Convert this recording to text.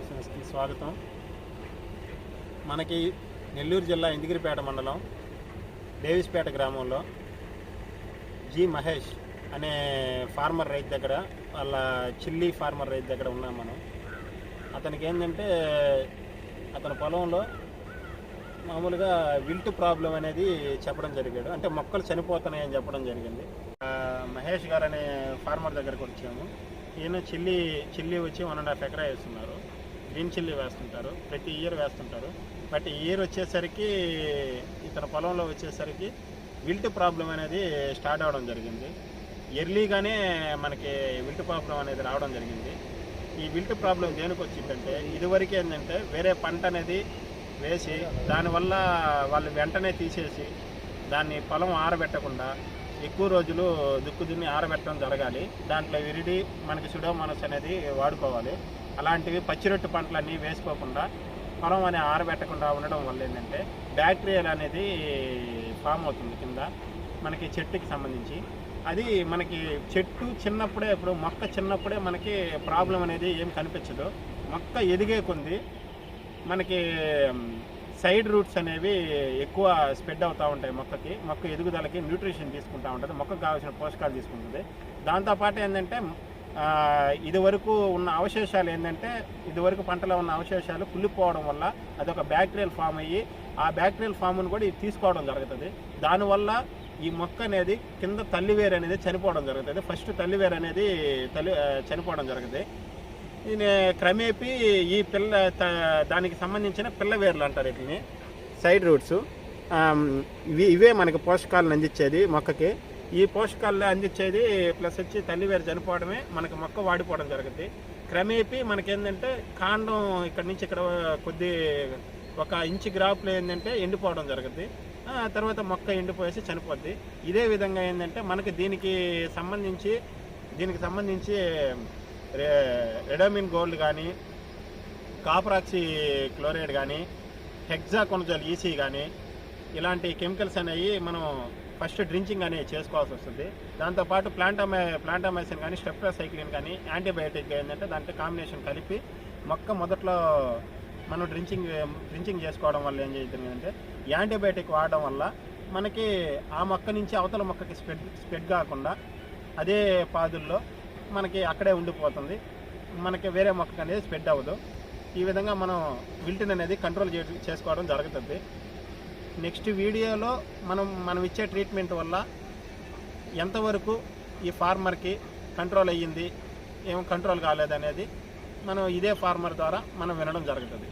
బిజినెస్కి స్వాగతం. మనకి నెల్లూరు జిల్లా ఇందిగిరిపేట మండలం డేవిస్పేట గ్రామంలో జి మహేష్ అనే ఫార్మర్ రైతు దగ్గర, వాళ్ళ చిల్లీ ఫార్మర్ రైతు దగ్గర ఉన్నాం మనం. అతనికి ఏంటంటే అతని పొలంలో మామూలుగా విల్ట్ ప్రాబ్లం అనేది చెప్పడం జరిగాడు. అంటే మొక్కలు చనిపోతున్నాయని చెప్పడం జరిగింది. మహేష్ గారు అనే ఫార్మర్ దగ్గరకు వచ్చాము. ఈయన చిల్లీ వచ్చి 1.5 ఎకరా వేస్తున్నారు. గ్రీన్ చిల్లీ వేస్తుంటారు, ప్రతి ఇయర్ వేస్తుంటారు. బట్ ఈ ఇయర్ వచ్చేసరికి ఇతని పొలంలో వచ్చేసరికి విల్ట్ ప్రాబ్లం అనేది స్టార్ట్ అవ్వడం జరిగింది. ఎర్లీగానే మనకి విల్ట్ ప్రాబ్లం అనేది రావడం జరిగింది. ఈ విల్ట్ ప్రాబ్లం దేనికి వచ్చిందంటే, ఇదివరకు ఏంటంటే వేరే పంట అనేది వేసి దానివల్ల వాళ్ళు వెంటనే తీసేసి దాన్ని పొలం ఆరబెట్టకుండా ఎక్కువ రోజులు దున్ని ఆరబెట్టడం జరగాలి. దాంట్లో విరిడి మనకి సుడోమోనాస్ అనేది వాడుకోవాలి. అలాంటివి పచ్చిరొట్టు పంటలన్నీ వేసుకోకుండా పొలం అనేది ఆరబెట్టకుండా ఉండడం వల్ల ఏంటంటే బ్యాక్టీరియల్ అనేది ఫామ్ అవుతుంది కింద మనకి చెట్టుకి సంబంధించి. అది మనకి చెట్టు చిన్నప్పుడే, ఇప్పుడు మొక్క చిన్నప్పుడే మనకి ప్రాబ్లం అనేది ఏం కనిపించదు. మొక్క ఎదిగే కొంది మనకి సైడ్ రూట్స్ అనేవి ఎక్కువ స్ప్రెడ్ అవుతూ ఉంటాయి. మొక్క ఎదుగుదలకి న్యూట్రిషన్ తీసుకుంటూ ఉంటుంది, మొక్కకు కావాల్సిన పోషకాలు తీసుకుంటుంది. దాంతోపాటు ఏంటంటే ఇదివరకు ఉన్న అవశేషాలు ఏంటంటే, ఇదివరకు పంటలో ఉన్న అవశేషాలు కుళ్ళిపోవడం వల్ల అదొక బ్యాక్టీరియల్ ఫామ్ అయ్యి ఆ బ్యాక్టీరియల్ ఫామ్ను కూడా ఇది తీసుకోవడం జరుగుతుంది. దానివల్ల ఈ మొక్క అనేది కింద తల్లివేరు అనేది చనిపోవడం జరుగుతుంది. ఫస్ట్ తల్లివేరు అనేది చనిపోవడం జరుగుతుంది. క్రమేపీ ఈ దానికి సంబంధించిన పిల్లవేర్లు అంటారు వీటిని, సైడ్ రూట్స్. ఇవే మనకి పోషకాలను అందించేది మొక్కకి. ఈ పోషకాలను అందించేది ప్లస్ వచ్చి తల్లివేరు చనిపోవడమే మనకి మొక్క వాడిపోవడం జరుగుతుంది. క్రమేపీ మనకేంటంటే కాండం ఇక్కడ నుంచి ఇక్కడ కొద్ది 1 ఇంచు గ్రాఫ్లో ఏంటంటే ఎండిపోవడం జరుగుతుంది. తర్వాత మొక్క ఎండిపోయేసి చనిపోద్ది. ఇదే విధంగా ఏంటంటే మనకి దీనికి సంబంధించి రెడోమిన్ గోల్డ్ కానీ, కాపరాక్సీ క్లోరైడ్ కానీ, హెక్సాకొనజోల్ ఈసీ కానీ ఇలాంటి కెమికల్స్ అనేవి మనం ఫస్ట్ డ్రించింగ్ అనేది చేసుకోవాల్సి వస్తుంది. దాంతోపాటు ప్లాంటామైసిన్ కానీ, స్టెప్టోసైక్లిన్ కానీ, యాంటీబయాటిక్ ఏంటంటే దాంట్లో కాంబినేషన్ కలిపి మొక్క మొదట్లో మనం డ్రించింగ్ చేసుకోవడం వల్ల ఏం జరుగుతుందంటే, యాంటీబయాటిక్ వాడడం వల్ల మనకి ఆ మొక్క నుంచి అవతల మొక్కకి స్ప్రెడ్ కాకుండా అదే పాదుల్లో మనకి అక్కడే ఉండిపోతుంది. మనకి వేరే మొక్కకు అనేది స్ప్రెడ్ అవ్వదు. ఈ విధంగా మనం విల్ట్ని అనేది కంట్రోల్ చేసుకోవడం జరుగుతుంది. నెక్స్ట్ వీడియోలో మనం ఇచ్చే ట్రీట్మెంట్ వల్ల ఎంతవరకు ఈ ఫార్మర్కి కంట్రోల్ అయ్యింది, ఏం కంట్రోల్ కాలేదనేది మనం ఇదే ఫార్మర్ ద్వారా మనం వినడం జరుగుతుంది.